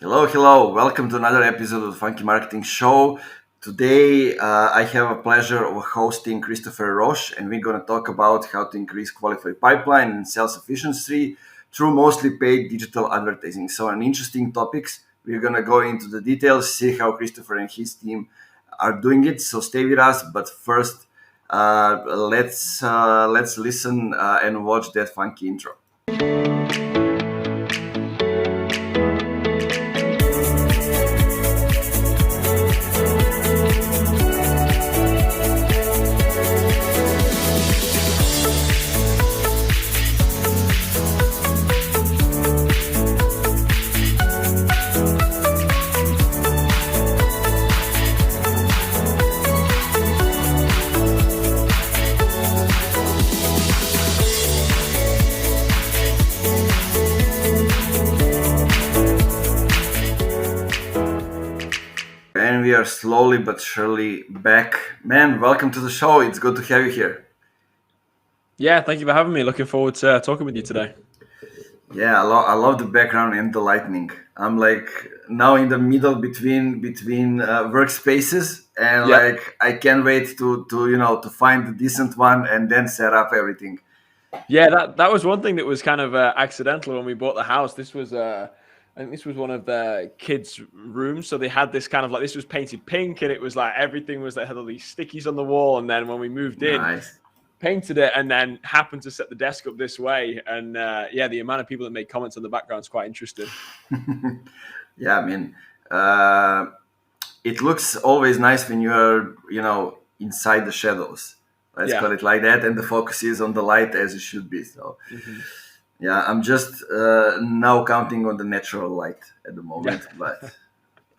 Hello, hello. Welcome to another episode of the Funky Marketing Show. Today, I have a pleasure of hosting Christopher Roche, and we're going to talk about how to increase qualified pipeline and sales efficiency through mostly paid digital advertising. So, an interesting topics. We're going to go into the details, see how Christopher and his team are doing it. So, stay with us. But first, let's listen and watch that funky intro. And we are slowly but surely back. Man, welcome to the show. It's good to have you here. Yeah, thank you for having me. Looking forward to talking with you today. Yeah, I love the background and the lightning. I'm like now in the middle between workspaces, and Yeah, like I can't wait to find a decent one and then set up everything. yeah. That was one thing that was kind of accidental when we bought the house. I think this was one of the kids' rooms, so they had this kind of like this was painted pink, and it was like everything was like had all these stickies on the wall. And then when we moved in, Nice. painted it, and then happened to set the desk up this way. And yeah, the amount of people that make comments on the background is quite interesting. Yeah, I mean, uh, it looks always nice when you are inside the shadows. Let's Yeah. call it like that, and the focus is on the light as it should be. So. Hmm. Yeah, I'm just now counting on the natural light at the Yeah. moment, but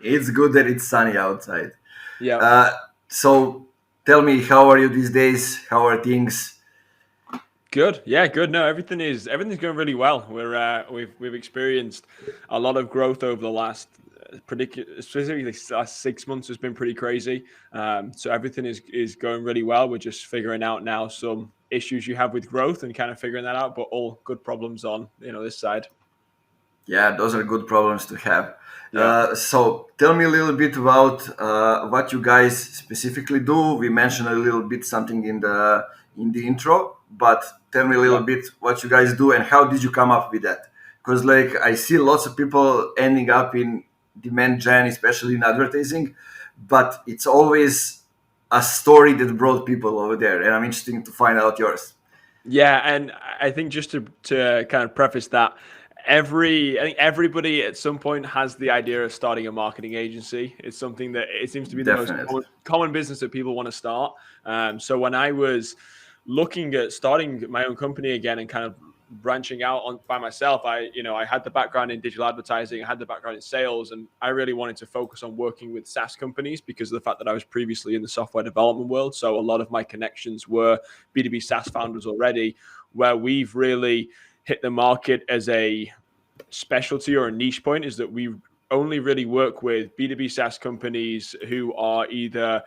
it's good that it's sunny outside. Yeah. Uh, so tell me, how are you these days? How are things? Good. Yeah, good. No, everything's going really well. We've experienced a lot of growth over the last specifically last 6 months has been pretty crazy. So everything is going really well. We're just figuring out now some issues you have with growth and kind of figuring that out, but all good problems on this side. Yeah, those are good problems to have. Yeah. So tell me a little bit about what you guys specifically do. We mentioned a little bit something in the intro, but tell me a little Yeah. bit what you guys do and how did you come up with that? Because like I see lots of people ending up in demand gen, especially in advertising, but it's always a story that brought people over there, and I'm interested to find out yours. Yeah, and I think just to kind of preface that, I think everybody at some point has the idea of starting a marketing agency. It's something that it seems to be the most Definitely. common business that people want to start. So when I was looking at starting my own company again and kind of branching out on by myself, I had the background in digital advertising, I had the background in sales, and I really wanted to focus on working with SaaS companies because of the fact that I was previously in the software development world. So a lot of my connections were B2B SaaS founders already, where we've really hit the market as a specialty or a niche point is that we only really work with B2B SaaS companies who are either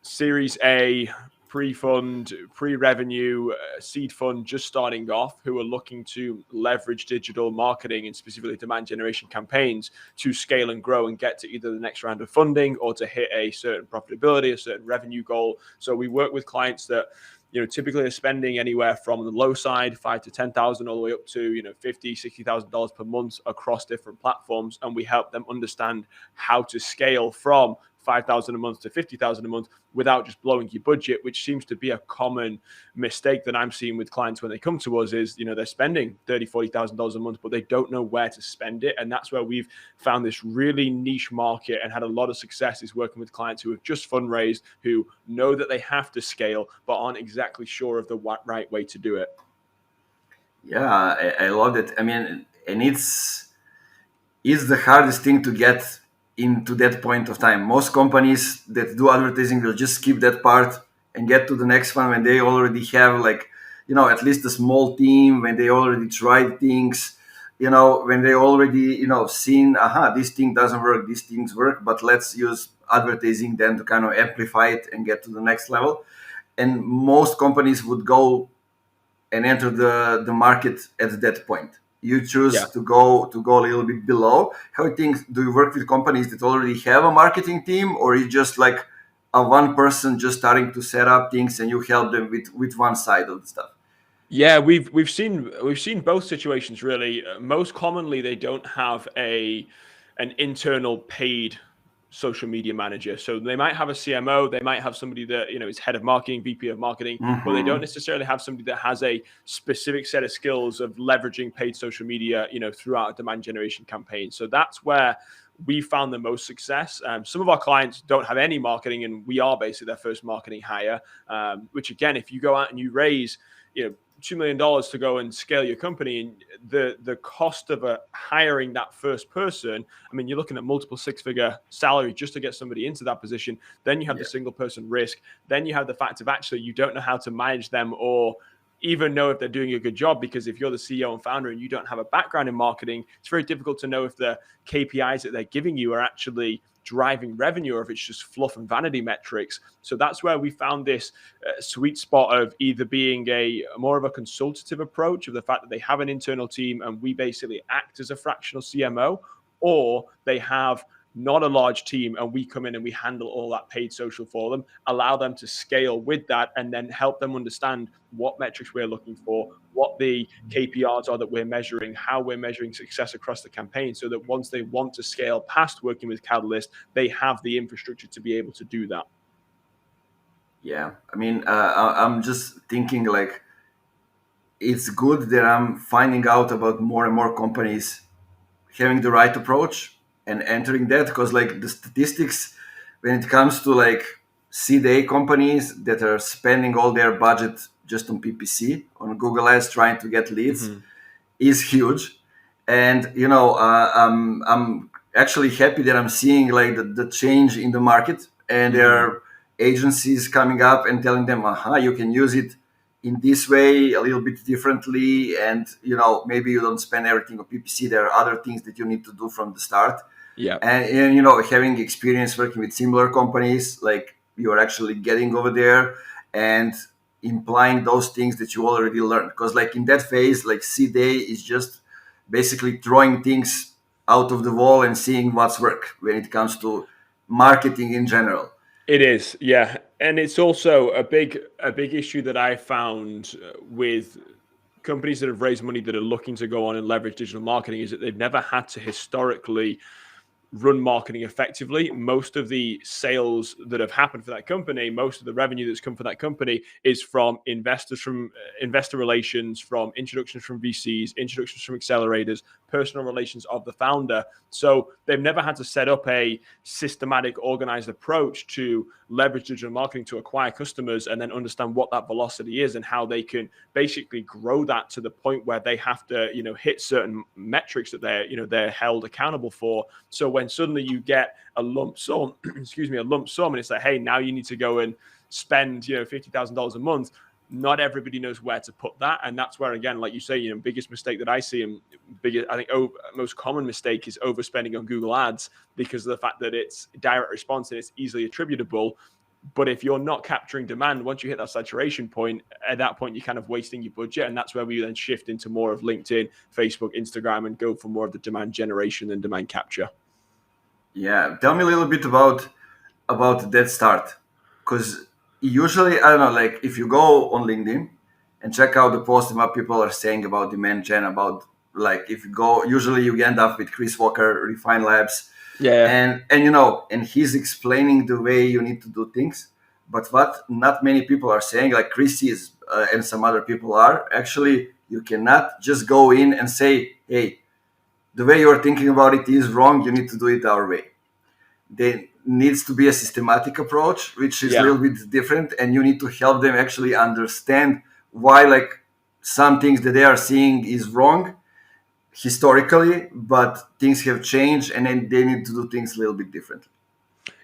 Series A, pre-fund, pre-revenue, seed fund, just starting off, who are looking to leverage digital marketing and specifically demand generation campaigns to scale and grow and get to either the next round of funding or to hit a certain profitability, a certain revenue goal. So we work with clients that typically are spending anywhere from the low side, 5 to 10,000, all the way up to, $50,000, $60,000 per month across different platforms. And we help them understand how to scale from 5,000 a month to 50,000 a month without just blowing your budget, which seems to be a common mistake that I'm seeing with clients when they come to us is, they're spending $30,000, $40,000 a month, but they don't know where to spend it. And that's where we've found this really niche market and had a lot of success is working with clients who have just fundraised, who know that they have to scale, but aren't exactly sure of the right way to do it. Yeah, I love it. I mean, and it's the hardest thing to get into that point of time. Most companies that do advertising will just skip that part and get to the next one when they already have like, at least a small team, when they already tried things, when they already, seen, this thing doesn't work, these things work, but let's use advertising then to kind of amplify it and get to the next level. And most companies would go and enter the market at that point. you Yeah. choose to go a little bit below. How you think? Do you work with companies that already have a marketing team, or is just like a one person just starting to set up things and you help them with one side of the stuff? Yeah, we've seen both situations really. Most commonly, they don't have an internal paid social media manager. So they might have a CMO, they might have somebody that is head of marketing, VP of marketing, but they don't Hmm. necessarily have somebody that has a specific set of skills of leveraging paid social media, throughout a demand generation campaign. So that's where we found the most success. Some of our clients don't have any marketing, and we are basically their first marketing hire. Which again, if you go out and you raise, $2 million to go and scale your company, and the cost of hiring that first person, I mean, you're looking at multiple six-figure salary just to get somebody into that position. Then you have the Yeah. single person risk. Then you have the fact of actually you don't know how to manage them or even know if they're doing a good job, because if you're the CEO and founder and you don't have a background in marketing, it's very difficult to know if the KPIs that they're giving you are actually driving revenue or if it's just fluff and vanity metrics. So that's where we found this sweet spot of either being a more of a consultative approach of the fact that they have an internal team and we basically act as a fractional CMO, or they have not a large team and we come in and we handle all that paid social for them, allow them to scale with that, and then help them understand what metrics we're looking for, what the KPIs are that we're measuring, how we're measuring success across the campaign, so that once they want to scale past working with Catalyst, they have the infrastructure to be able to do that. Yeah. I mean, I'm just thinking like it's good that I'm finding out about more and more companies having the right approach and entering that, because like the statistics when it comes to like CDA companies that are spending all their budget just on PPC on Google Ads trying to get leads Mm-hmm. is huge. And I'm actually happy that I'm seeing like the change in the market, and there Mm-hmm. are agencies coming up and telling them, aha, you can use it in this way a little bit differently, and maybe you don't spend everything on PPC. There are other things that you need to do from the start. Yeah. And having experience working with similar companies, like you're actually getting over there and implying those things that you already learned, because like in that phase, like C-Day is just basically throwing things out of the wall and seeing what's work when it comes to marketing in general. It is, yeah, and it's also a big issue that I found with companies that have raised money that are looking to go on and leverage digital marketing is that they've never had to historically run marketing effectively. Most of the sales that have happened for that company, most of the revenue that's come for that company is from investors, from investor relations, from introductions from VCs, introductions from accelerators, personal relations of the founder. So they've never had to set up a systematic, organized approach to leverage digital marketing to acquire customers and then understand what that velocity is and how they can basically grow that to the point where they have to, hit certain metrics that they're held accountable for. So when suddenly you get a lump sum, a lump sum, and it's like, hey, now you need to go and spend, $50,000 a month. Not everybody knows where to put that, and that's where, again, like you say, biggest mistake that I see, and biggest, I think, most common mistake is overspending on Google Ads because of the fact that it's direct response and it's easily attributable. But if you're not capturing demand, once you hit that saturation point, at that point you're kind of wasting your budget, and that's where we then shift into more of LinkedIn, Facebook, Instagram, and go for more of the demand generation and demand capture. Yeah, tell me a little bit about that start, because usually I don't know, like if you go on LinkedIn and check out the post and what people are saying about demand gen, about like if you go, usually you end up with Chris Walker, Refine Labs, Yeah. and he's explaining the way you need to do things. But what not many people are saying, like Chris is and some other people are actually, you cannot just go in and say, hey, the way you're thinking about it is wrong. You need to do it our way. There needs to be a systematic approach, which is a Yeah. little bit different, and you need to help them actually understand why like some things that they are seeing is wrong historically, but things have changed and then they need to do things a little bit differently.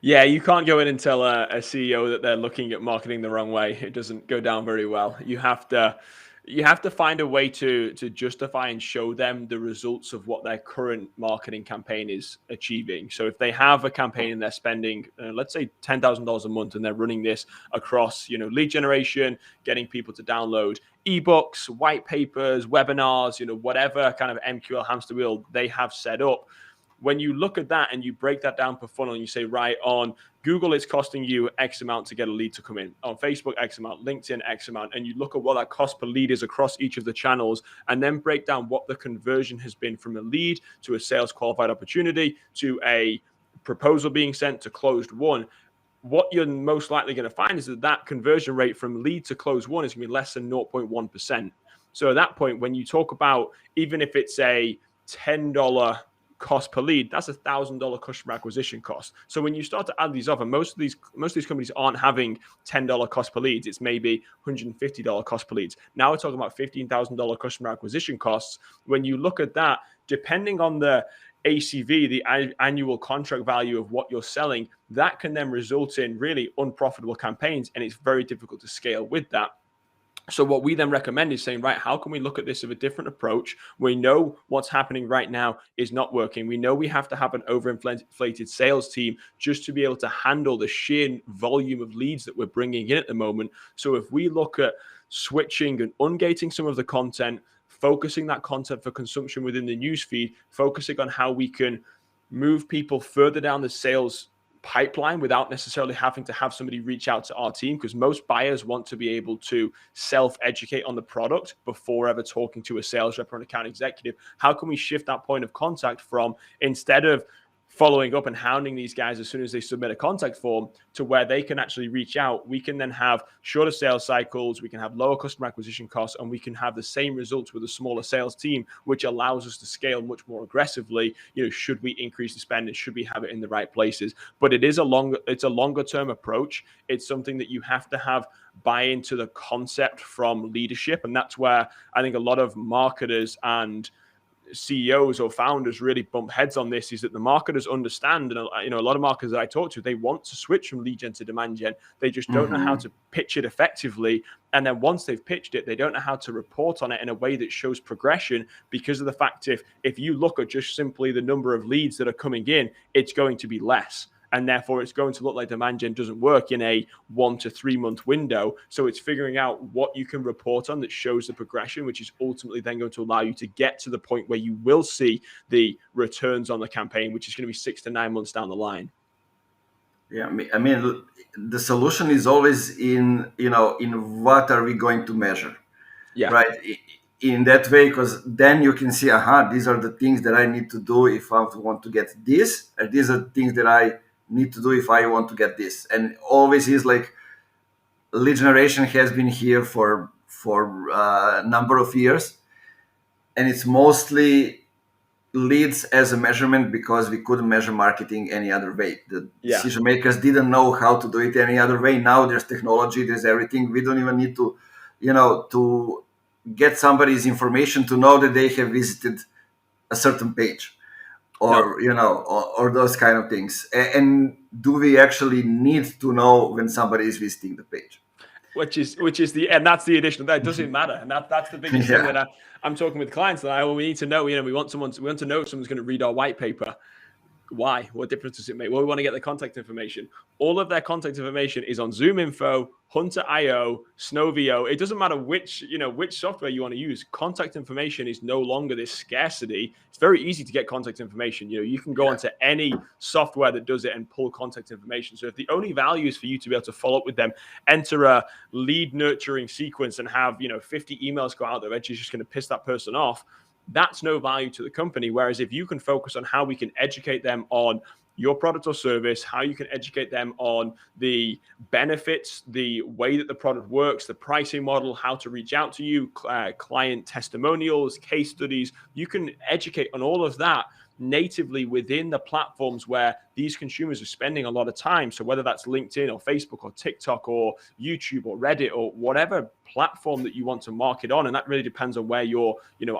Yeah, you can't go in and tell a CEO that they're looking at marketing the wrong way. It doesn't go down very well. You have to find a way to justify and show them the results of what their current marketing campaign is achieving. So if they have a campaign and they're spending, let's say $10,000 a month, and they're running this across, lead generation, getting people to download, ebooks, white papers, webinars, whatever kind of MQL hamster wheel they have set up. When you look at that and you break that down per funnel and you say, right, on Google, it's costing you X amount to get a lead to come in. On Facebook, X amount. LinkedIn, X amount. And you look at what that cost per lead is across each of the channels, and then break down what the conversion has been from a lead to a sales qualified opportunity to a proposal being sent to closed one. What you're most likely going to find is that conversion rate from lead to closed one is going to be less than 0.1%. So at that point, when you talk about, even if it's a $10 cost per lead, that's $1,000 customer acquisition cost. So when you start to add these up, and most of these companies aren't having $10 cost per leads, it's maybe $150 cost per leads. Now we're talking about $15,000 customer acquisition costs. When you look at that, depending on the ACV, the annual contract value of what you're selling, that can then result in really unprofitable campaigns, and it's very difficult to scale with that. So what we then recommend is saying, right, how can we look at this with a different approach? We know what's happening right now is not working. We know we have to have an overinflated sales team just to be able to handle the sheer volume of leads that we're bringing in at the moment. So if we look at switching and ungating some of the content, focusing that content for consumption within the newsfeed, focusing on how we can move people further down the sales pipeline without necessarily having to have somebody reach out to our team, because most buyers want to be able to self-educate on the product before ever talking to a sales rep or an account executive. How can we shift that point of contact from, instead of following up and hounding these guys as soon as they submit a contact form, to where they can actually reach out? We can then have shorter sales cycles, we can have lower customer acquisition costs, and we can have the same results with a smaller sales team, which allows us to scale much more aggressively, should we increase the spend and should we have it in the right places. But it's a longer term approach. It's something that you have to have buy into the concept from leadership. And that's where I think a lot of marketers and CEOs or founders really bump heads on this, is that the marketers understand, and a lot of marketers that I talk to, they want to switch from lead gen to demand gen. They just don't know how to pitch it effectively, and then once they've pitched it, they don't know how to report on it in a way that shows progression, because of the fact if you look at just simply the number of leads that are coming in, it's going to be less. And therefore, it's going to look like demand gen doesn't work in a 1 to 3 month window. So it's figuring out what you can report on that shows the progression, which is ultimately then going to allow you to get to the point where you will see the returns on the campaign, which is going to be 6 to 9 months down the line. Yeah, I mean, the solution is always in what are we going to measure, right? In that way, because then you can see, these are the things that I need to do if I want to get this, and these are the things that I need to do if I want to get this. And always is like, lead generation has been here for a number of years, and it's mostly leads as a measurement because we couldn't measure marketing any other way. The decision makers didn't know how to do it any other way. Now there's technology, there's everything. We don't even need to, to get somebody's information to know that they have visited a certain page, or or those kind of things. And do we actually need to know when somebody is visiting the page? Which is and that's the additional, that doesn't matter. And that's the biggest thing that I'm talking with clients that we need to know, we want to know if someone's going to read our white paper. Why? What difference does it make? Well, we want to get the contact information. All of their contact information is on Zoom Info, Hunter.io, Snow.io. It doesn't matter which software you want to use. Contact information is no longer this scarcity. It's very easy to get contact information. You can go onto any software that does it and pull contact information. So if the only value is for you to be able to follow up with them, enter a lead nurturing sequence and have 50 emails go out there, which is just going to piss that person off, that's no value to the company. Whereas if you can focus on how we can educate them on your product or service, how you can educate them on the benefits, the way that the product works, the pricing model, how to reach out to you, client testimonials, case studies, you can educate on all of that natively within the platforms where these consumers are spending a lot of time. So whether that's LinkedIn or Facebook or TikTok or YouTube or Reddit or whatever platform that you want to market on, and that really depends on where your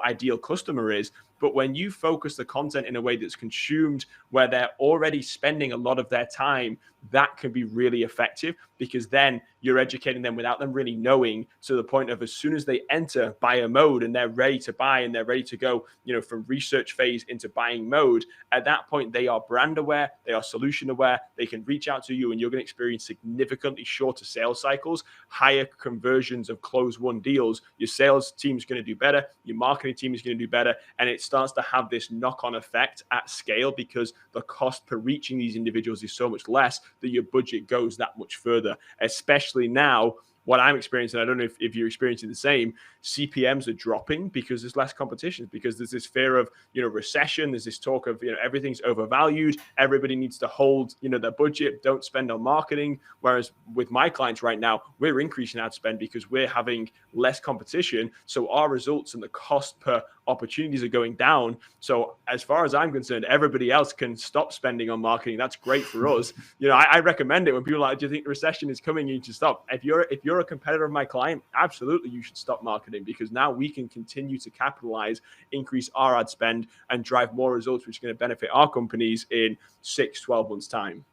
ideal customer is. But when you focus the content in a way that's consumed where they're already spending a lot of their time, that can be really effective, because then you're educating them without them really knowing, to the point of as soon as they enter buyer mode and they're ready to buy and they're ready to go, from research phase into buying mode, at that point they are brand aware, they are solution aware, they can reach out to you, and you're going to experience significantly shorter sales cycles, higher conversions of closed won deals. Your sales team is going to do better, your marketing team is going to do better, and it starts to have this knock-on effect at scale, because the cost per reaching these individuals is so much less that your budget goes that much further. Especially now, what I'm experiencing, I don't know if you're experiencing the same, CPMs are dropping because there's less competition, because there's this fear of, recession. There's this talk of, everything's overvalued. Everybody needs to hold, their budget, don't spend on marketing. Whereas with my clients right now, we're increasing ad spend because we're having less competition. So our results and the cost per opportunities are going down. So as far as I'm concerned, everybody else can stop spending on marketing. That's great for us. I recommend it when people are like, do you think the recession is coming? You need to stop. If you're a competitor of my client, absolutely you should stop marketing, because now we can continue to capitalize, increase our ad spend, and drive more results, which is going to benefit our companies in 6-12 months time.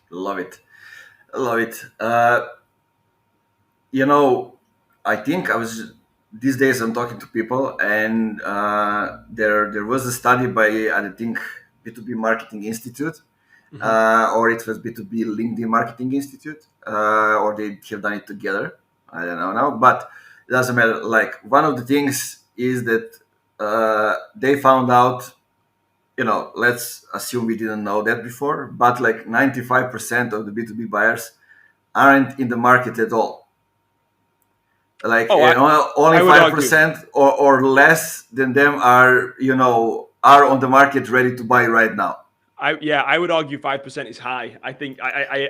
Love it. Love it. I think I was these days I'm talking to people, and there was a study by, I think, B2B Marketing Institute, or it was B2B LinkedIn Marketing Institute, or they have done it together. I don't know now, but it doesn't matter. Like, one of the things is that they found out, let's assume we didn't know that before, but like 95% of the B2B buyers aren't in the market at all. Like, only 5% or less than them are on the market ready to buy right now. I would argue 5% is high. I think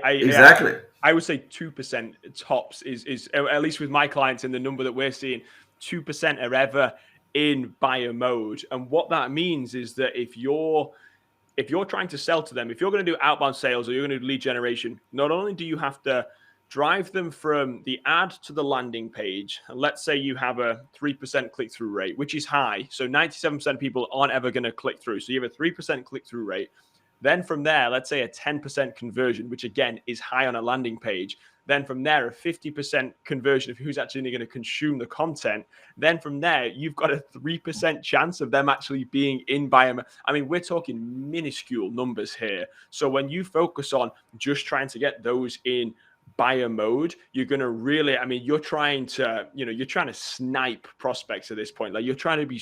exactly. I would say 2% tops is at least with my clients, and the number that we're seeing, 2% are ever in buyer mode. And what that means is that if you're trying to sell to them, if you're going to do outbound sales or you're going to do lead generation, not only do you have to drive them from the ad to the landing page, and let's say you have a 3% click-through rate, which is high. So 97% of people aren't ever going to click through. So you have a 3% click-through rate. Then from there, let's say a 10% conversion, which again is high on a landing page. Then from there, a 50% conversion of who's actually going to consume the content. Then from there, you've got a 3% chance of them actually being in buyer. I mean, we're talking minuscule numbers here. So when you focus on just trying to get those in buyer mode, you're going to really, you're trying to snipe prospects at this point. Like, you're trying to be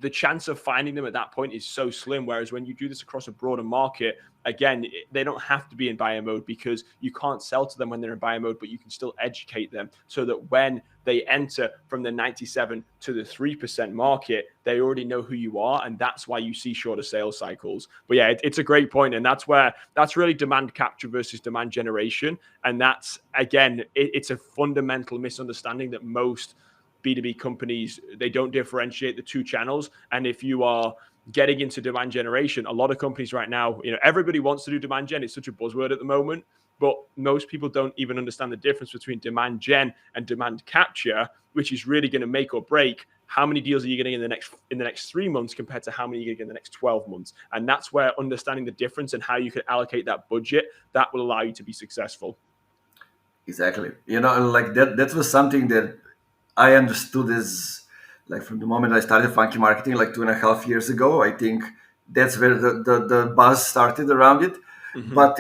the chance of finding them at that point is so slim. Whereas when you do this across a broader market, again, they don't have to be in buyer mode, because you can't sell to them when they're in buyer mode, but you can still educate them so that when they enter from the 97 to the 3% market, they already know who you are. And that's why you see shorter sales cycles. But yeah, it's a great point. And that's really demand capture versus demand generation. And that's, again, it's a fundamental misunderstanding that most B2B companies, they don't differentiate the two channels. And if you are getting into demand generation, a lot of companies right now, everybody wants to do demand gen. It's such a buzzword at the moment, but most people don't even understand the difference between demand gen and demand capture, which is really going to make or break how many deals are you getting in the next 3 months compared to how many you're getting in the next 12 months. And that's where understanding the difference and how you can allocate that budget, that will allow you to be successful. Exactly. Like that was something that I understood as, like, from the moment I started Funky Marketing, like 2.5 years ago. I think that's where the buzz started around it. But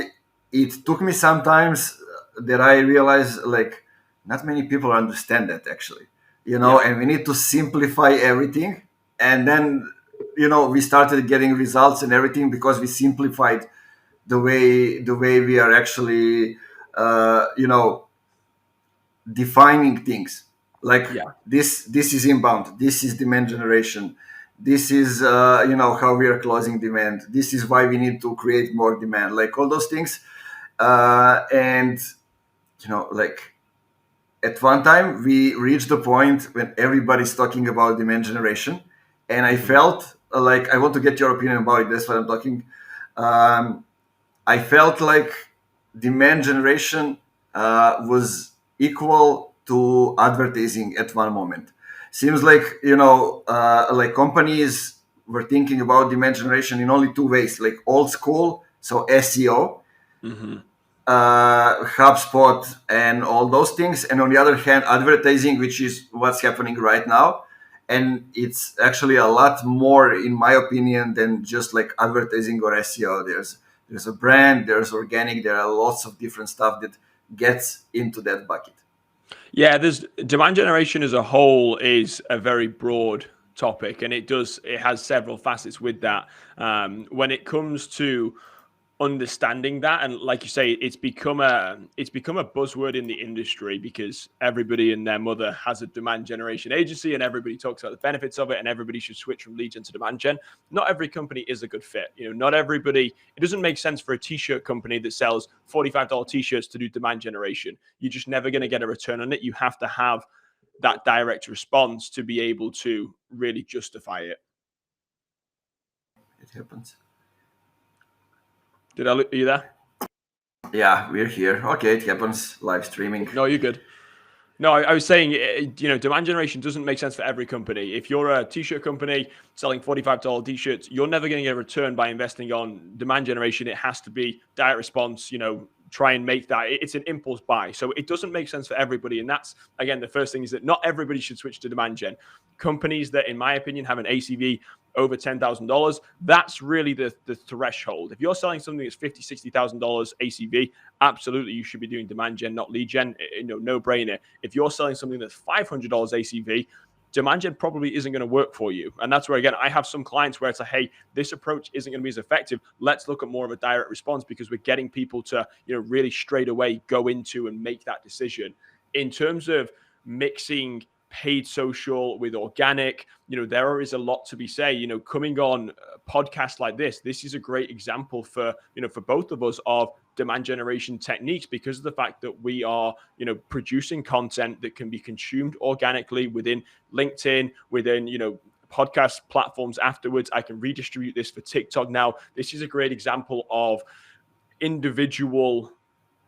it took me sometimes that I realized, like, not many people understand that actually, and we need to simplify everything. And then, we started getting results and everything because we simplified the way we are actually, defining things. Like, this is inbound, this is demand generation, this is how we are closing demand, this is why we need to create more demand, like all those things. And like, at one time we reached the point when everybody's talking about demand generation, and I felt like, I want to get your opinion about it, that's what I'm talking. I felt like demand generation was equal to advertising at one moment. Seems like, like, companies were thinking about demand generation in only two ways, like old school, so SEO, HubSpot and all those things, and on the other hand, advertising, which is what's happening right now. And it's actually a lot more, in my opinion, than just like advertising or SEO. There's a brand, there's organic, there are lots of different stuff that gets into that bucket. Yeah, there's demand generation as a whole is a very broad topic, and it has several facets with that. When it comes to understanding that, and like you say, it's become a buzzword in the industry because everybody and their mother has a demand generation agency, and everybody talks about the benefits of it, and everybody should switch from lead gen to demand gen. Not every company is a good fit. Not everybody. It doesn't make sense for a t-shirt company that sells $45 t-shirts to do demand generation. You're just never going to get a return on it. You have to have that direct response to be able to really justify it. It happens. Are you there? Yeah, we're here. Okay, it happens. Live streaming. No, you're good. No, I was saying, demand generation doesn't make sense for every company. If you're a t-shirt company selling $45 t-shirts, you're never going to get a return by investing on demand generation. It has to be direct response, try and make that. It's an impulse buy. So it doesn't make sense for everybody. And that's, again, the first thing is that not everybody should switch to demand gen. Companies that, in my opinion, have an ACV over $10,000, that's really the threshold. If you're selling something that's $50,000, $60,000 ACV, absolutely you should be doing demand gen, not lead gen. No brainer. If you're selling something that's $500 ACV, demand gen probably isn't going to work for you. And that's where, again, I have some clients where it's like, hey, this approach isn't going to be as effective. Let's look at more of a direct response because we're getting people to, really straight away go into and make that decision. In terms of mixing paid social with organic, there is a lot to be said. Coming on a podcast like this is a great example for both of us of demand generation techniques because of the fact that we are producing content that can be consumed organically within LinkedIn, within podcast platforms. Afterwards, I can redistribute this for TikTok. Now, this is a great example of individual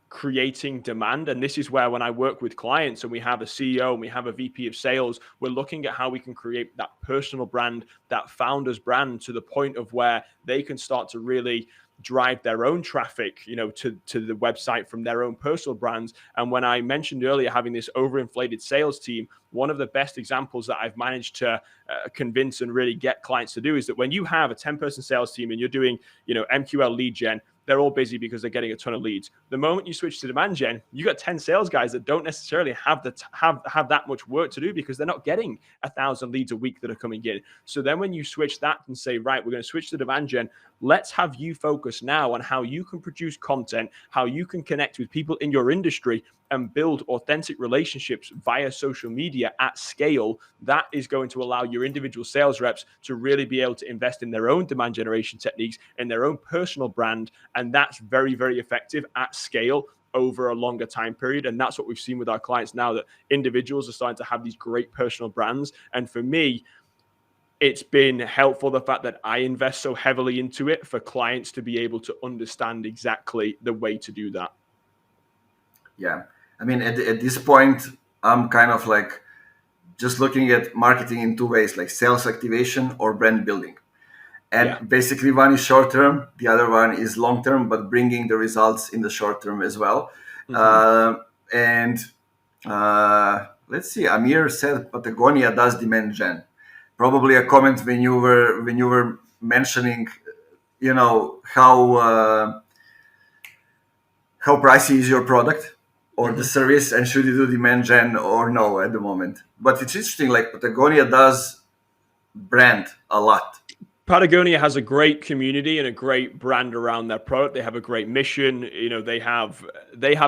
creating demand. And this is where, when I work with clients and we have a CEO and we have a VP of sales, we're looking at how we can create that personal brand, that founder's brand, to the point of where they can start to really drive their own traffic, to the website from their own personal brands. And when I mentioned earlier having this overinflated sales team, one of the best examples that I've managed to convince and really get clients to do is that when you have a 10-person sales team and you're doing, MQL lead gen, they're all busy because they're getting a ton of leads. The moment you switch to demand gen, you got 10 sales guys that don't necessarily have that much work to do because they're not getting 1,000 leads a week that are coming in. So then when you switch that and say, right, we're going to switch to demand gen, let's have you focus now on how you can produce content, how you can connect with people in your industry and build authentic relationships via social media at scale. That is going to allow your individual sales reps to really be able to invest in their own demand generation techniques and their own personal brand. And that's very, very effective at scale over a longer time period. And that's what we've seen with our clients now, that individuals are starting to have these great personal brands. And for me, it's been helpful, the fact that I invest so heavily into it, for clients to be able to understand exactly the way to do that. Yeah. I mean, at this point, I'm kind of like just looking at marketing in two ways, like sales activation or brand building. And basically, one is short term, the other one is long term, but bringing the results in the short term as well. And let's see, Amir said Patagonia does demand gen. Probably a comment when you were mentioning, how pricey is your product or the service, and should you do demand gen or no at the moment. But it's interesting, like Patagonia does brand a lot. Patagonia has a great community and a great brand around their product. They have a great mission. They have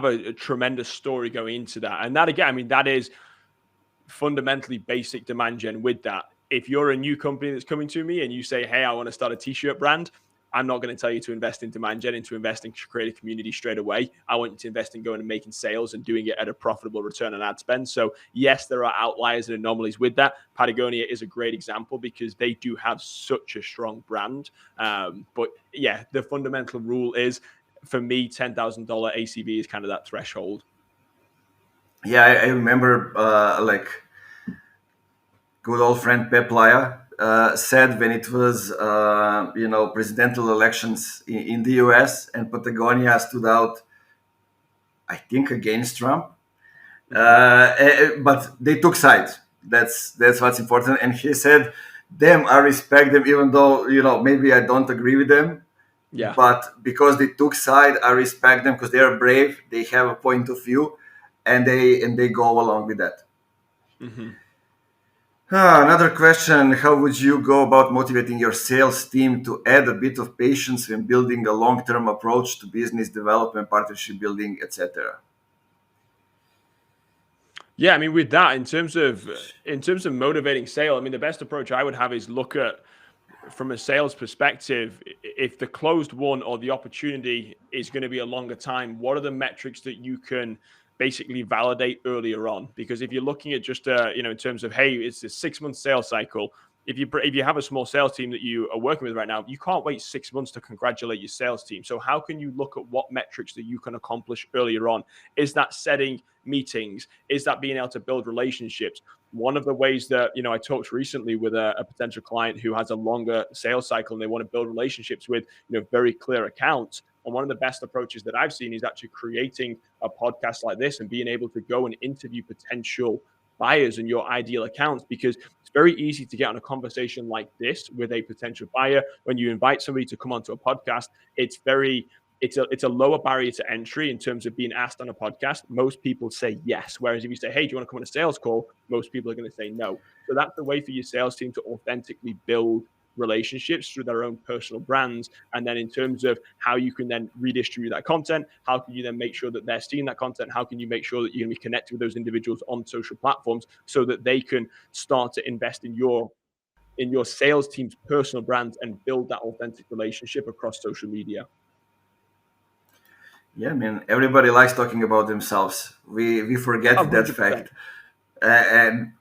a tremendous story going into that. And that, again, I mean, that is fundamentally basic demand gen with that. If you're a new company that's coming to me and you say, hey, I want to start a t-shirt brand, I'm not going to tell you to invest in demand gen and to invest in create a community straight away. I want you to invest in going and making sales and doing it at a profitable return on ad spend. So yes, there are outliers and anomalies with that. Patagonia is a great example because they do have such a strong brand. But yeah, the fundamental rule is, for me, $10,000 ACV is kind of that threshold. Yeah, I remember like good old friend Pep Laya said when it was presidential elections in the US, and Patagonia stood out I think, against Trump. Mhm. But they took sides. That's what's important. And he said, "Them, I respect them, even though maybe I don't agree with them, Yeah. but because they took side, I respect them because they are brave. They have a point of view, and they go along with that." Mhm. Another question: how would you go about motivating your sales team to add a bit of patience when building a long-term approach to business development, partnership building, etc.? Yeah, I mean, with that, in terms of motivating sale, I mean, the best approach I would have is look at from a sales perspective, if the closed one or the opportunity is going to be a longer time, what are the metrics that you can basically validate earlier on? Because if you're looking at just in terms of, hey, it's a 6 month sales cycle. If you have a small sales team that you are working with right now, you can't wait 6 months to congratulate your sales team. So how can you look at what metrics that you can accomplish earlier on? Is that setting meetings? Is that being able to build relationships? One of the ways that I talked recently with a potential client who has a longer sales cycle and they want to build relationships with very clear accounts. And one of the best approaches that I've seen is actually creating a podcast like this and being able to go and interview potential buyers and your ideal accounts, because it's very easy to get on a conversation like this with a potential buyer. When you invite somebody to come onto a podcast, it's a lower barrier to entry in terms of being asked on a podcast. Most people say yes. Whereas if you say, hey, do you want to come on a sales call? Most people are going to say no. So that's the way for your sales team to authentically build relationships through their own personal brands. And then in terms of how you can then redistribute that content, how can you then make sure that they're seeing that content? How can you make sure that you're going to be connected with those individuals on social platforms so that they can start to invest in your sales team's personal brands and build that authentic relationship across social media? Yeah, I mean, everybody likes talking about themselves. We forget that 100%. fact, and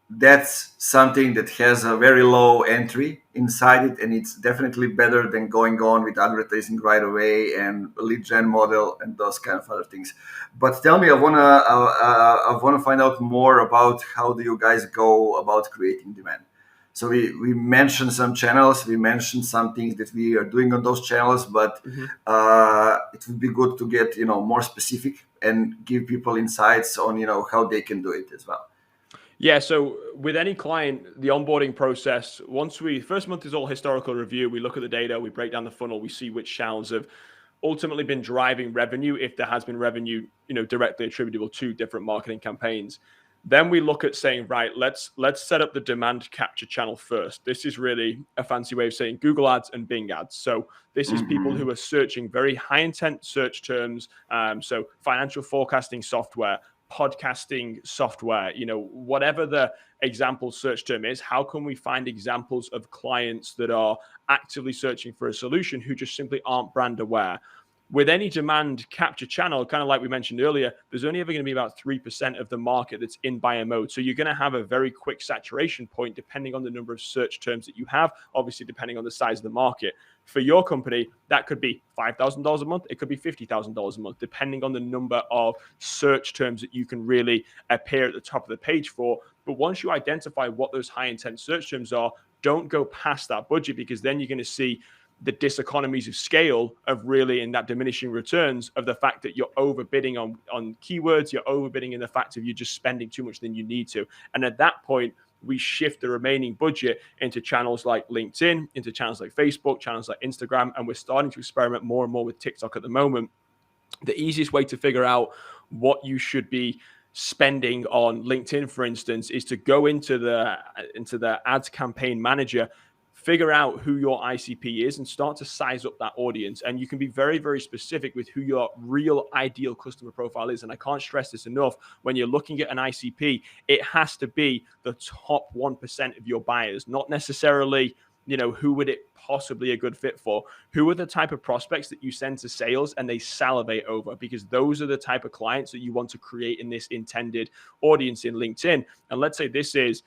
that's something that has a very low entry inside it, and it's definitely better than going on with advertising right away and lead gen model and those kind of other things. But tell me, I wanna find out more about how do you guys go about creating demand. So we mentioned some channels, we mentioned some things that we are doing on those channels, but Mhm. it would be good to get more specific and give people insights on how they can do it as well. Yeah, so with any client, the onboarding process, once we first month is all historical review, we look at the data, we break down the funnel, we see which channels have ultimately been driving revenue, if there has been revenue, directly attributable to different marketing campaigns. Then we look at saying, right, let's set up the demand capture channel first. This is really a fancy way of saying Google ads and Bing ads. So this is people Hmm. who are searching very high intent search terms. So financial forecasting software, podcasting software, whatever the example search term is, how can we find examples of clients that are actively searching for a solution who just simply aren't brand aware? With any demand capture channel, kind of like we mentioned earlier, there's only ever going to be about 3% of the market that's in buyer mode. So you're going to have a very quick saturation point depending on the number of search terms that you have, obviously, depending on the size of the market. For your company, that could be $5,000 a month. It could be $50,000 a month, depending on the number of search terms that you can really appear at the top of the page for. But once you identify what those high intent search terms are, don't go past that budget, because then you're going to see the diseconomies of scale of really in that diminishing returns of the fact that you're overbidding on keywords, you're overbidding in the fact of you're just spending too much than you need to. And at that point, we shift the remaining budget into channels like LinkedIn, into channels like Facebook, channels like Instagram, and we're starting to experiment more and more with TikTok at the moment. The easiest way to figure out what you should be spending on LinkedIn, for instance, is to go into the ads campaign manager, figure out who your ICP is, and start to size up that audience. And you can be very, very specific with who your real ideal customer profile is. And I can't stress this enough. When you're looking at an ICP, it has to be the top 1% of your buyers, not necessarily who would it possibly a good fit for? Who are the type of prospects that you send to sales and they salivate over? Because those are the type of clients that you want to create in this intended audience in LinkedIn. And let's say this is,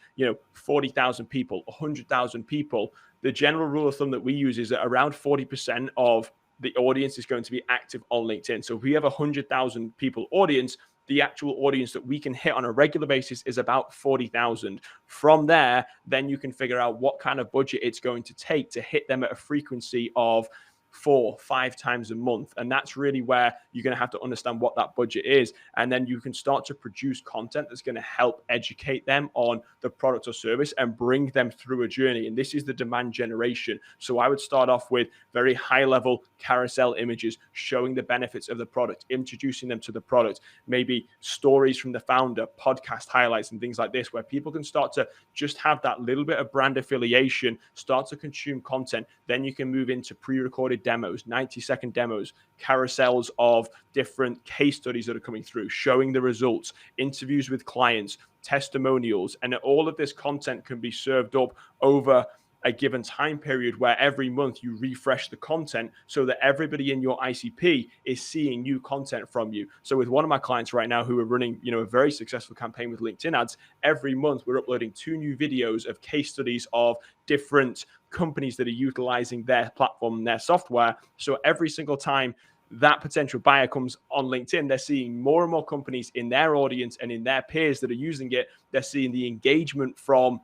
40,000 people, 100,000 people. The general rule of thumb that we use is that around 40% of the audience is going to be active on LinkedIn. So if we have a 100,000 people audience, the actual audience that we can hit on a regular basis is about 40,000. From there, then you can figure out what kind of budget it's going to take to hit them at a frequency of 4-5 times a month. And that's really where you're going to have to understand what that budget is. And then you can start to produce content that's going to help educate them on the product or service and bring them through a journey. And this is the demand generation. So I would start off with very high level carousel images showing the benefits of the product, introducing them to the product, maybe stories from the founder, podcast highlights and things like this, where people can start to just have that little bit of brand affiliation, start to consume content. Then you can move into pre-recorded demos, 90-second demos, carousels of different case studies that are coming through, showing the results, interviews with clients, testimonials, and all of this content can be served up over a given time period where every month you refresh the content so that everybody in your ICP is seeing new content from you. So with one of my clients right now who are running, a very successful campaign with LinkedIn ads, every month we're uploading 2 new videos of case studies of different companies that are utilizing their platform and their software. So every single time that potential buyer comes on LinkedIn, they're seeing more and more companies in their audience and in their peers that are using it. They're seeing the engagement from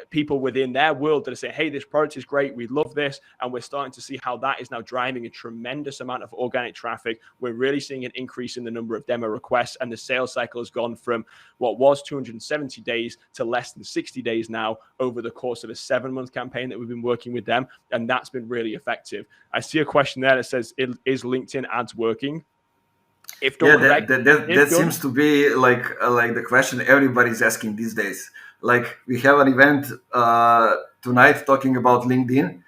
people within their world that are saying, hey, this product is great, we love this. And we're starting to see how that is now driving a tremendous amount of organic traffic. We're really seeing an increase in the number of demo requests, and the sales cycle has gone from what was 270 days to less than 60 days now over the course of a 7-month campaign that we've been working with them. And that's been really effective. I see a question there that says, is LinkedIn ads working? If done correct, that seems to be like the question everybody's asking these days. Like, we have an event tonight talking about LinkedIn,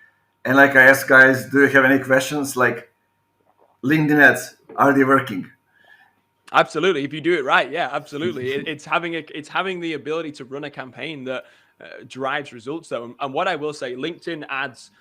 and like I asked guys, do you have any questions? Like, LinkedIn ads, are they working? Absolutely. If you do it right, yeah, absolutely. It's having the ability to run a campaign that drives results, though. And what I will say, LinkedIn ads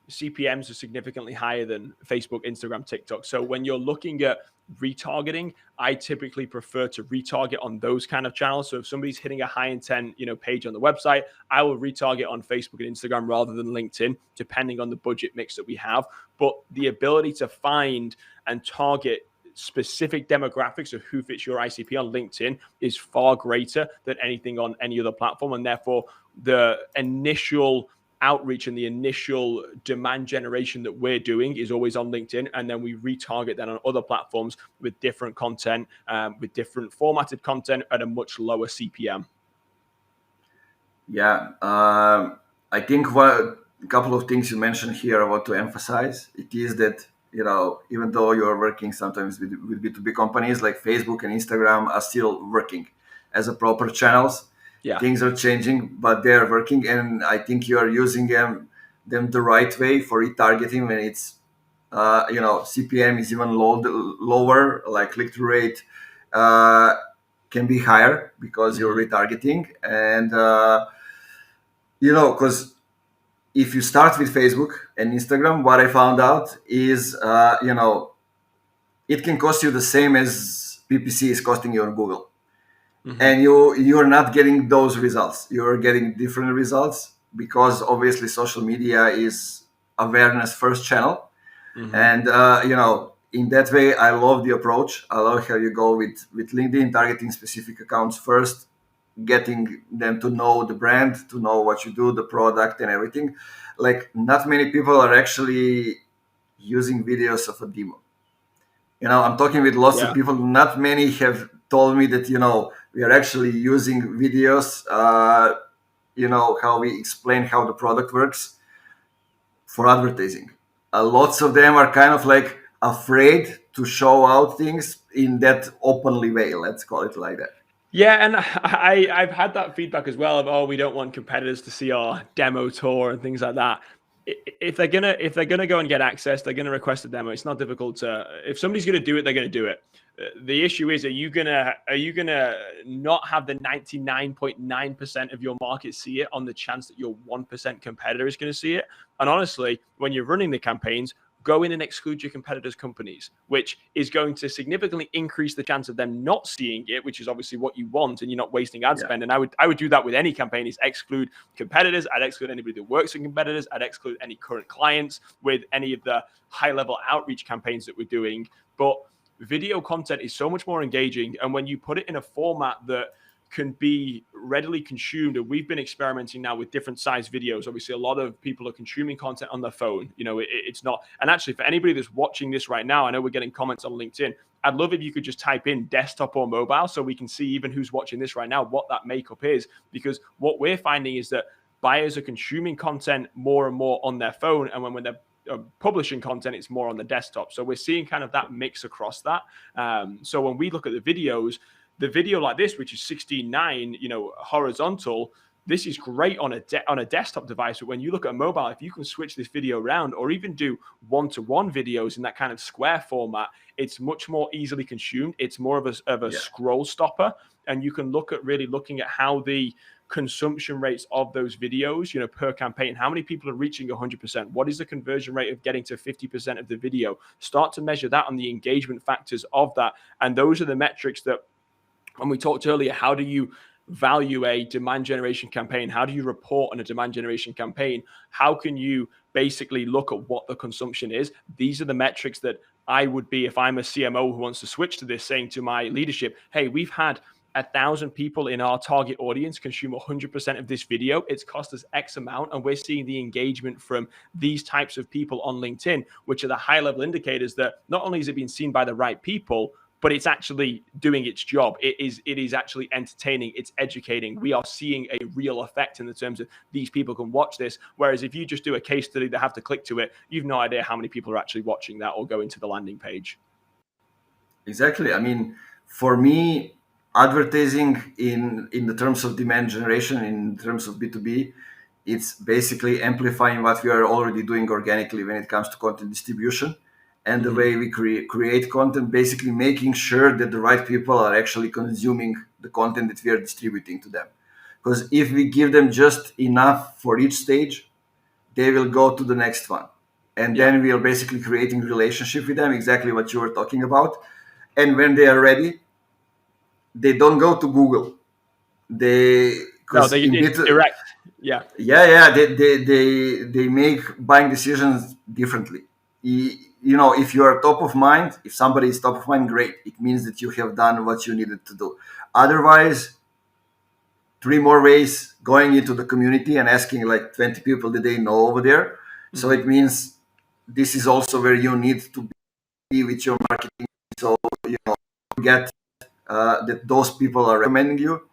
CPMs are significantly higher than Facebook, Instagram, TikTok. So when you're looking at retargeting, I typically prefer to retarget on those kind of channels. So if somebody's hitting a high intent, page on the website, I will retarget on Facebook and Instagram rather than LinkedIn, depending on the budget mix that we have. But the ability to find and target specific demographics of who fits your ICP on LinkedIn is far greater than anything on any other platform. And therefore, the initial outreach and the initial demand generation that we're doing is always on LinkedIn, and then we retarget that on other platforms with different content, with different formatted content at a much lower CPM. Yeah, I think a couple of things you mentioned here I want to emphasize. It is that, even though you're working sometimes with B2B companies, like Facebook and Instagram are still working as a proper channels. Yeah. Things are changing, but they're working, and I think you are using them the right way for retargeting when it's, CPM is even lower, like click-through rate can be higher because you're retargeting. And, because if you start with Facebook and Instagram, what I found out is, it can cost you the same as PPC is costing you on Google. Mm-hmm. And you're not getting those results. You're getting different results because obviously social media is awareness first channel. Mm-hmm. And in that way, I love the approach. I love how you go with LinkedIn, targeting specific accounts first, getting them to know the brand, to know what you do, the product and everything. Like, not many people are actually using videos of a demo. I'm talking with lots of people. Not many have told me that, we are actually using videos, how we explain how the product works for advertising. Lots of them are kind of like afraid to show out things in that openly way. Let's call it like that. Yeah, and I've had that feedback as well of, we don't want competitors to see our demo tour and things like that. If they're gonna go and get access, they're gonna request a demo. It's not difficult to. If somebody's gonna do it, they're gonna do it. The issue is, are you gonna not have the 99.9% of your market see it on the chance that your 1% competitor is gonna see it? And honestly, when you're running the campaigns, go in and exclude your competitors' companies, which is going to significantly increase the chance of them not seeing it, which is obviously what you want, and you're not wasting ad spend. And I would do that with any campaign, is exclude competitors. I'd exclude anybody that works with competitors. I'd exclude any current clients with any of the high-level outreach campaigns that we're doing. But video content is so much more engaging, and when you put it in a format that can be readily consumed. And we've been experimenting now with different size videos. Obviously, a lot of people are consuming content on their phone. It's not. And actually, for anybody that's watching this right now, I know we're getting comments on LinkedIn. I'd love if you could just type in desktop or mobile so we can see even who's watching this right now, what that makeup is. Because what we're finding is that buyers are consuming content more and more on their phone. And when they're publishing content, it's more on the desktop. So we're seeing kind of that mix across that. So when we look at the videos, the video like this, which is 16:9, horizontal, this is great on a desktop device. But when you look at a mobile, if you can switch this video around or even do one-to-one videos in that kind of square format, it's much more easily consumed. It's more of a scroll stopper. And you can looking at how the consumption rates of those videos, per campaign, how many people are reaching 100%? What is the conversion rate of getting to 50% of the video? Start to measure that on the engagement factors of that. And those are the metrics that, when we talked earlier, how do you value a demand generation campaign? How do you report on a demand generation campaign? How can you basically look at what the consumption is? These are the metrics that I would be, if I'm a CMO who wants to switch to this, saying to my leadership, hey, we've had 1,000 people in our target audience consume 100% of this video. It's cost us X amount, and we're seeing the engagement from these types of people on LinkedIn, which are the high-level indicators that not only is it being seen by the right people, but it's actually doing its job. It is actually entertaining. It's educating. We are seeing a real effect in the terms of these people can watch this. Whereas if you just do a case study, they have to click to it, you've no idea how many people are actually watching that or going to the landing page. Exactly. I mean, for me, advertising in the terms of demand generation, in terms of B2B, it's basically amplifying what we are already doing organically when it comes to content distribution and the way we create content, basically making sure that the right people are actually consuming the content that we are distributing to them. Because if we give them just enough for each stage, they will go to the next one. And then we are basically creating relationship with them, exactly what you were talking about. And when they are ready, they don't go to Google. It's direct. They make buying decisions differently. If you are top of mind, if somebody is top of mind, great. It means that you have done what you needed to do. Otherwise, 3 more ways going into the community and asking like 20 people that they know over there. So it means this is also where you need to be with your marketing. So, get that those people are recommending you.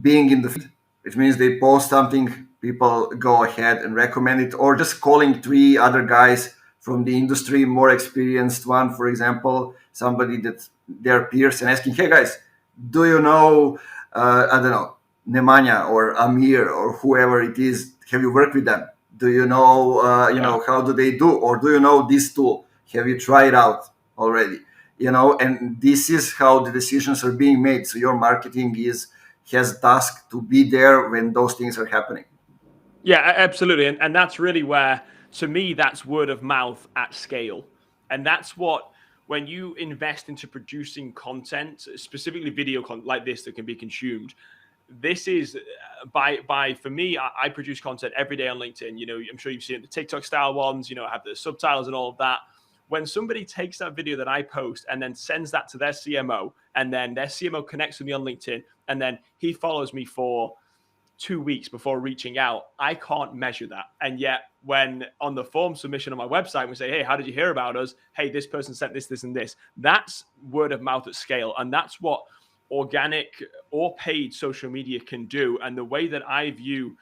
Being in the feed, which means they post something, people go ahead and recommend it, or just calling 3 other guys from the industry, more experienced one, for example, somebody that they're peers, and asking, hey guys, do you know, I don't know, Nemanja or Amir or whoever it is? Have you worked with them? Do you know, how do they do? Or do you know this tool? Have you tried out already? And this is how the decisions are being made. So your marketing has a task to be there when those things are happening. Yeah, absolutely. And that's really where, to me, that's word of mouth at scale. And that's what, when you invest into producing content, specifically video content like this that can be consumed, this is for me, I produce content every day on LinkedIn. I'm sure you've seen the TikTok style ones, I have the subtitles and all of that. When somebody takes that video that I post and then sends that to their CMO, and then their CMO connects with me on LinkedIn, and then he follows me for 2 weeks before reaching out, I can't measure that. And yet when on the form submission on my website, we say, hey, how did you hear about us? Hey, this person sent this, this, and this. That's word of mouth at scale. And that's what organic or paid social media can do. And the way that I view,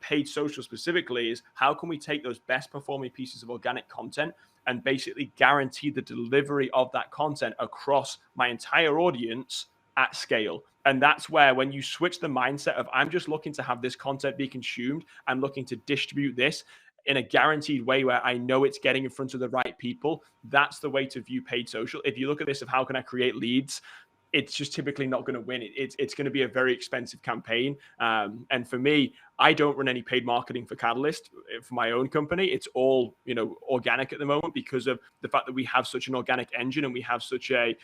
paid social specifically is, how can we take those best performing pieces of organic content and basically guarantee the delivery of that content across my entire audience at scale? And that's where, when you switch the mindset of, I'm just looking to have this content be consumed, I'm looking to distribute this in a guaranteed way where I know it's getting in front of the right people, that's the way to view paid social. If you look at this of how can I create leads, it's just typically not going to win. It's going to be a very expensive campaign. And for me, I don't run any paid marketing for Catalyst for my own company. It's all, organic at the moment, because of the fact that we have such an organic engine and we have such a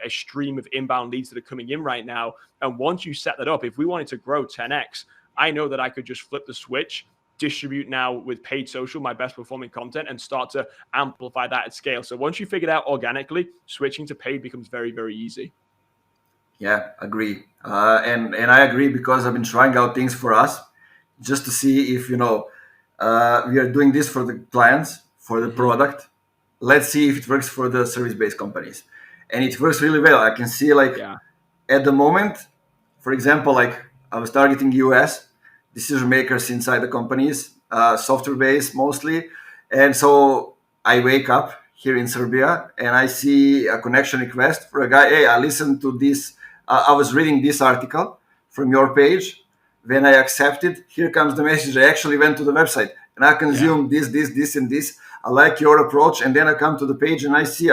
stream of inbound leads that are coming in right now. And once you set that up, if we wanted to grow 10x, I know that I could just flip the switch, distribute now with paid social my best performing content, and start to amplify that at scale. So once you figure it out organically, switching to paid becomes very, very easy. Yeah, agree. And I agree because I've been trying out things for us just to see if we are doing this for the clients for the Hmm. product. Let's see if it works for the service-based companies, and it works really well. I can see like Yeah. at the moment, for example, like I was targeting US decision makers inside the companies, software based mostly. And so I wake up here in Serbia and I see a connection request for a guy. Hey, I listened to this. I was reading this article from your page. When I accepted, here comes the message. I actually went to the website and I Yeah. consumed this, and this. I like your approach. And then I come to the page and I see,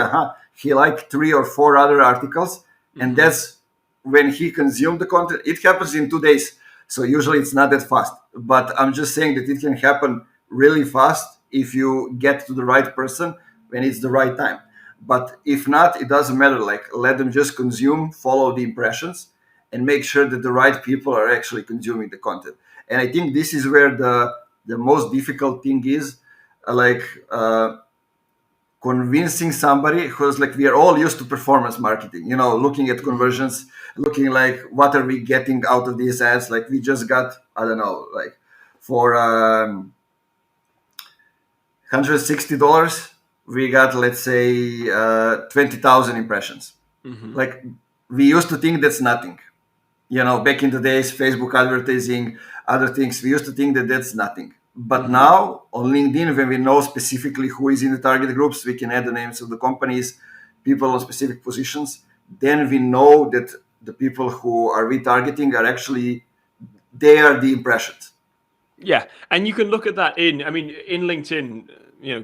he liked three or four other articles. And Hmm. that's when he consumed the content. It happens in 2 days. So usually it's not that fast. But I'm just saying that it can happen really fast if you get to the right person when it's the right time. But if not, it doesn't matter. Like let them just consume, follow the impressions, and make sure that the right people are actually consuming the content. And I think this is where the most difficult thing is, like convincing somebody who's like, we are all used to performance marketing, looking at Hmm. conversions, looking like what are we getting out of these ads. Like we just got, I don't know, like for $160 we got, let's say, 20,000 impressions. Hmm. Like we used to think that's nothing, back in the days, Facebook advertising, other things, we used to think that that's nothing. But Hmm. now on LinkedIn, when we know specifically who is in the target groups, we can add the names of the companies, people on specific positions. Then we know that the people who are retargeting are actually, they are the impressions. Yeah, and you can look at that I mean, in LinkedIn,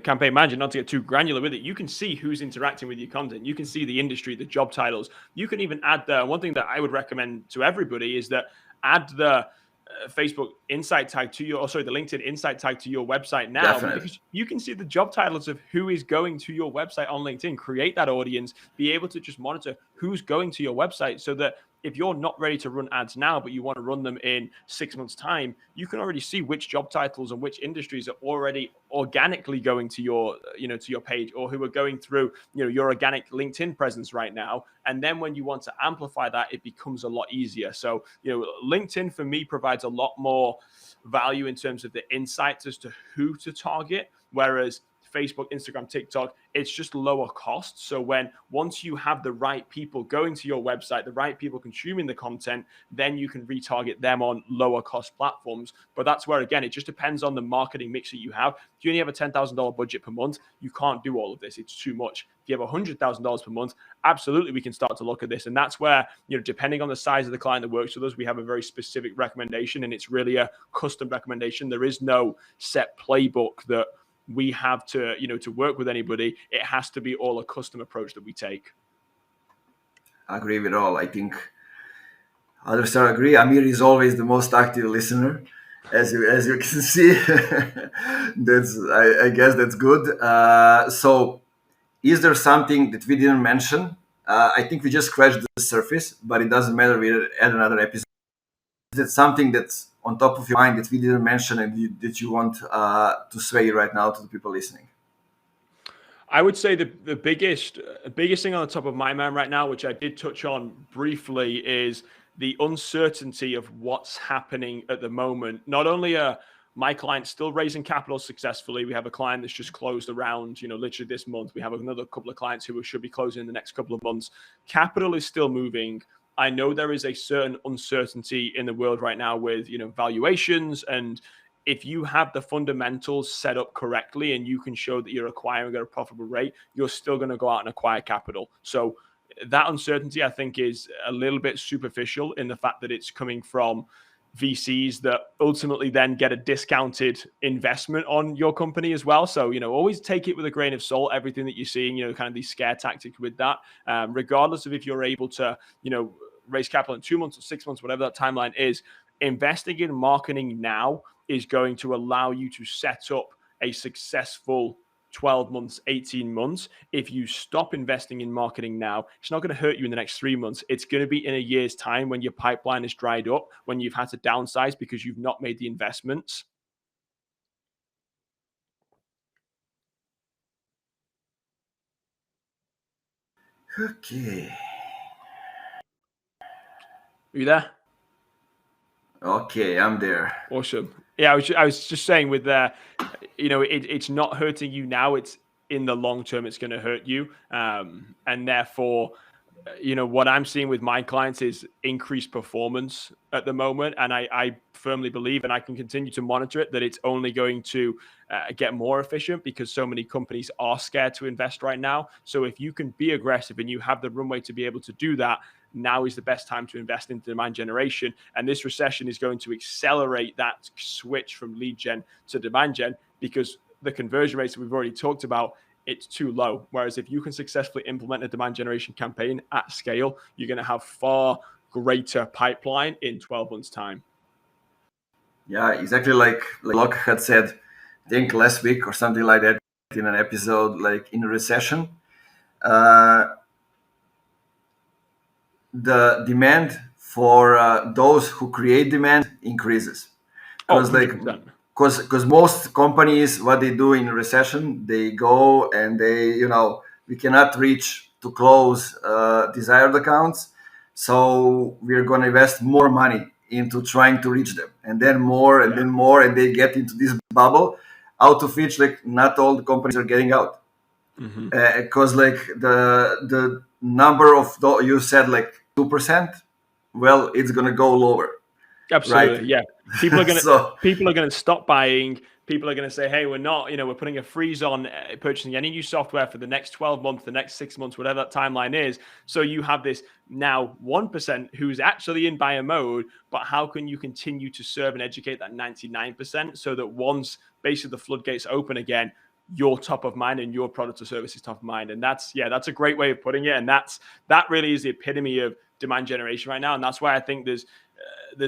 campaign manager, not to get too granular with it, you can see who's interacting with your content. You can see the industry, the job titles. You can even add one thing that I would recommend to everybody is that add the Facebook insight tag to your, or sorry, the LinkedIn insight tag to your website now, Definitely. because you can see the job titles of who is going to your website on LinkedIn, create that audience, be able to just monitor who's going to your website so that if you're not ready to run ads now, but you want to run them in 6 months' time, you can already see which job titles and which industries are already organically going to your, to your page, or who are going through, your organic LinkedIn presence right now. And then when you want to amplify that, it becomes a lot easier. So, LinkedIn for me provides a lot more value in terms of the insights as to who to target, whereas Facebook, Instagram, TikTok, it's just lower cost. So once you have the right people going to your website, the right people consuming the content, then you can retarget them on lower cost platforms. But that's where, again, it just depends on the marketing mix that you have. If you only have a $10,000 budget per month, you can't do all of this. It's too much. If you have $100,000 per month, absolutely we can start to look at this. And that's where, depending on the size of the client that works with us, we have a very specific recommendation, and it's really a custom recommendation. There is no set playbook that we have to, to work with anybody. It has to be all a custom approach that we take. I agree with all. I think others are agree. Amir is always the most active listener, as you can see. I guess that's good. So is there something that we didn't mention? I think we just scratched the surface, but it doesn't matter. We add another episode. Is that something that's on top of your mind that we didn't mention and that you want to say right now to the people listening? I would say the biggest thing on the top of my mind right now, which I did touch on briefly, is the uncertainty of what's happening at the moment. Not only are my clients still raising capital successfully, we have a client that's just closed around, literally this month. We have another couple of clients who should be closing in the next couple of months. Capital is still moving. I know there is a certain uncertainty in the world right now with, valuations, and if you have the fundamentals set up correctly and you can show that you're acquiring at a profitable rate, you're still going to go out and acquire capital. So that uncertainty, I think, is a little bit superficial in the fact that it's coming from VCs that ultimately then get a discounted investment on your company as well. So, always take it with a grain of salt, everything that you're seeing, kind of these scare tactics with that, regardless of if you're able to, raise capital in 2 months or 6 months, whatever that timeline is. Investing in marketing now is going to allow you to set up a successful 12 months, 18 months. If you stop investing in marketing now, it's not going to hurt you in the next 3 months. It's going to be in a year's time when your pipeline is dried up, when you've had to downsize because you've not made the investments. Okay. Are you there? Okay, I'm there. Awesome. Yeah, I was just saying with it's not hurting you now. It's in the long term, it's going to hurt you, and therefore, what I'm seeing with my clients is increased performance at the moment, and I firmly believe, and I can continue to monitor it, that it's only going to get more efficient because so many companies are scared to invest right now. So if you can be aggressive and you have the runway to be able to do that, now is the best time to invest in demand generation. And this recession is going to accelerate that switch from lead gen to demand gen because the conversion rates that we've already talked about, it's too low. Whereas if you can successfully implement a demand generation campaign at scale, you're going to have far greater pipeline in 12 months' time. Yeah, exactly like Locke had said, I think last week or something like that in an episode, like in a recession, uh, the demand for those who create demand increases. Oh, Because like 100%. because most companies, what they do in recession, they go and we cannot reach to close desired accounts, so we're going to invest more money into trying to reach them, and then more and Yeah. then more, and they get into this bubble out of which like not all the companies are getting out. Mm-hmm. Because like the number of you said like 2%, well, it's going to go lower, right? Absolutely, yeah. People are gonna So people are gonna stop buying. People are gonna say, "Hey, we're putting a freeze on purchasing any new software for the next 12 months, the next 6 months, whatever that timeline is." So you have this now 1% who's actually in buyer mode, but how can you continue to serve and educate that 99% so that once basically the floodgates open again, you're top of mind and your product or service is top of mind? And that's a great way of putting it. And that really is the epitome of demand generation right now. And that's why I think there's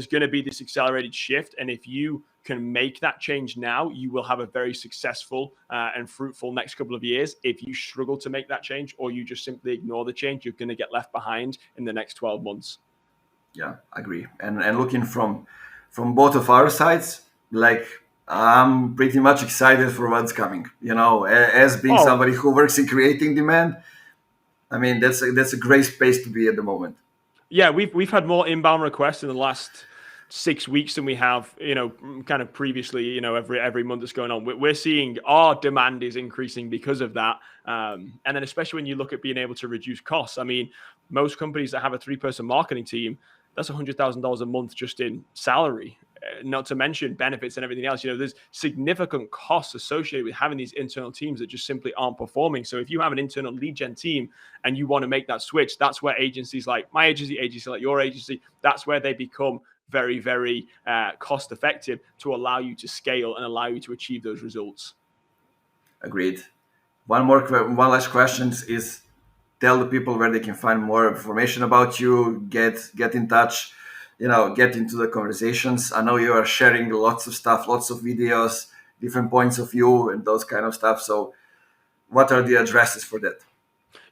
going to be this accelerated shift. And if you can make that change now, you will have a very successful and fruitful next couple of years. If you struggle to make that change or you just simply ignore the change, you're going to get left behind in the next 12 months. yeah, I agree. And looking from both of our sides, like I'm pretty much excited for what's coming. As being Oh, somebody who works in creating demand, I mean that's a great space to be at the moment. yeah, we've had more inbound requests in the last 6 weeks than we have, kind of previously, every month that's going on. We're seeing our demand is increasing because of that. And then especially when you look at being able to reduce costs. I mean, most companies that have a 3-person marketing team, that's $100,000 a month just in salary. Not to mention benefits and everything else. There's significant costs associated with having these internal teams that just simply aren't performing. So if you have an internal lead gen team and you want to make that switch, that's where agencies like my agency like your agency, that's where they become very, very cost effective to allow you to scale and allow you to achieve those results. Agreed. One last question is tell the people where they can find more information about you, get in touch, get into the conversations. I know you are sharing lots of stuff, lots of videos, different points of view, and those kind of stuff. So, what are the addresses for that?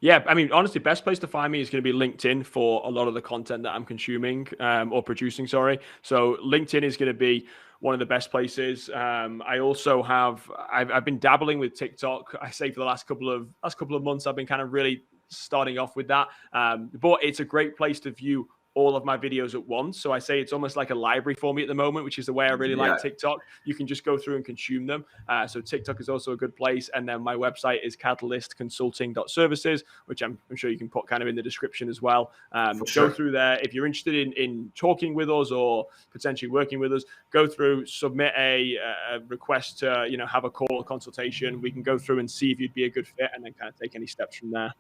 Yeah, I mean, honestly, best place to find me is going to be LinkedIn for a lot of the content that I'm consuming or producing. Sorry, so LinkedIn is going to be one of the best places. I also I've been dabbling with TikTok. I say for the last couple of months, I've been kind of really starting off with that. But it's a great place to view all of my videos at once. So I say it's almost like a library for me at the moment, which is the way I really like Yeah, TikTok. You can just go through and consume them. So TikTok is also a good place. And then my website is catalystconsulting.services, which I'm sure you can put kind of in the description as well. for Go sure. through there. If you're interested in talking with us or potentially working with us, go through, submit a request to, have a call, a consultation. We can go through and see if you'd be a good fit and then kind of take any steps from there.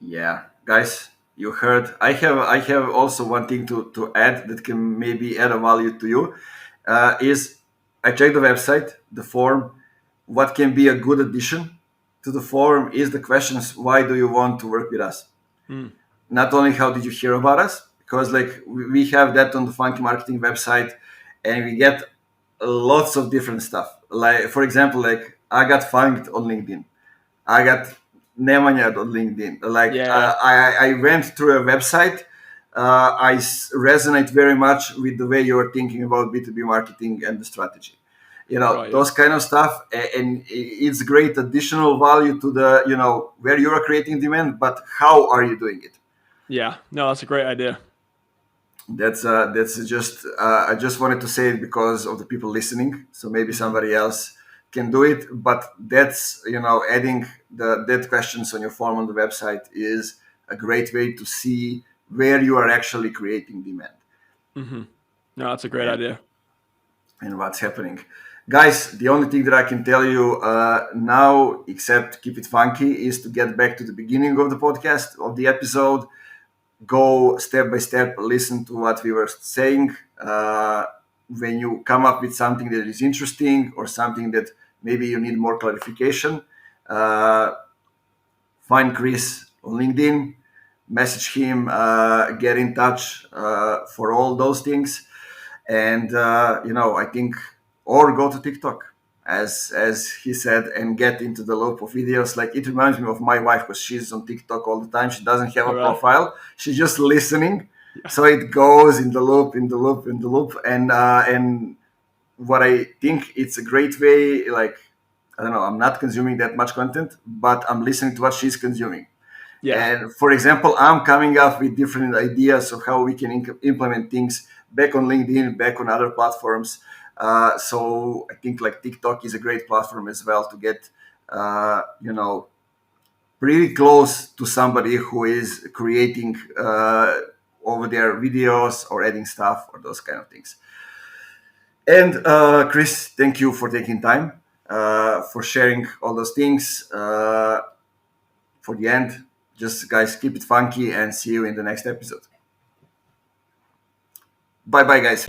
Yeah, guys, you heard. I have also one thing to add that can maybe add a value to you. Is I checked the website, the form. What can be a good addition to the forum is the questions: why do you want to work with us? Mm. Not only how did you hear about us, because like we have that on the Funky Marketing website, and we get lots of different stuff. Like for example, like I got found on LinkedIn. I got Nemanja on LinkedIn. Like Yeah. I went through a website. I resonate very much with the way you're thinking about B2B marketing and the strategy. Got you. Those kind of stuff, and it's great additional value to the where you're creating demand, but how are you doing it? Yeah. No, that's a great idea. That's just I just wanted to say it because of the people listening. So maybe Hmm. somebody else can do it. But that's, adding that questions on your form on the website is a great way to see where you are actually creating demand Hmm. No, that's a great and idea. what's happening. Guys, the only thing that I can tell you now, except keep it funky, is to get back to the beginning of the podcast, of the episode. Go step by step, listen to what we were saying. When you come up with something that is interesting or something that maybe you need more clarification, uh, find Chris on LinkedIn, message him, get in touch for all those things. And I think, or go to TikTok, as he said, and get into the loop of videos. Like, it reminds me of my wife, because she's on TikTok all the time. She doesn't have Oh, a really? profile, she's just listening. Yeah. So it goes in the loop, in the loop, in the loop. And what I think it's a great way, like, I don't know, I'm not consuming that much content, but I'm listening to what she's consuming. Yeah. And for example, I'm coming up with different ideas of how we can implement things back on LinkedIn, back on other platforms. So I think like TikTok is a great platform as well to get, pretty close to somebody who is creating over their videos or adding stuff or those kind of things. And Chris, thank you for taking time, for sharing all those things. For the end, just guys, keep it funky and see you in the next episode. Bye bye, guys.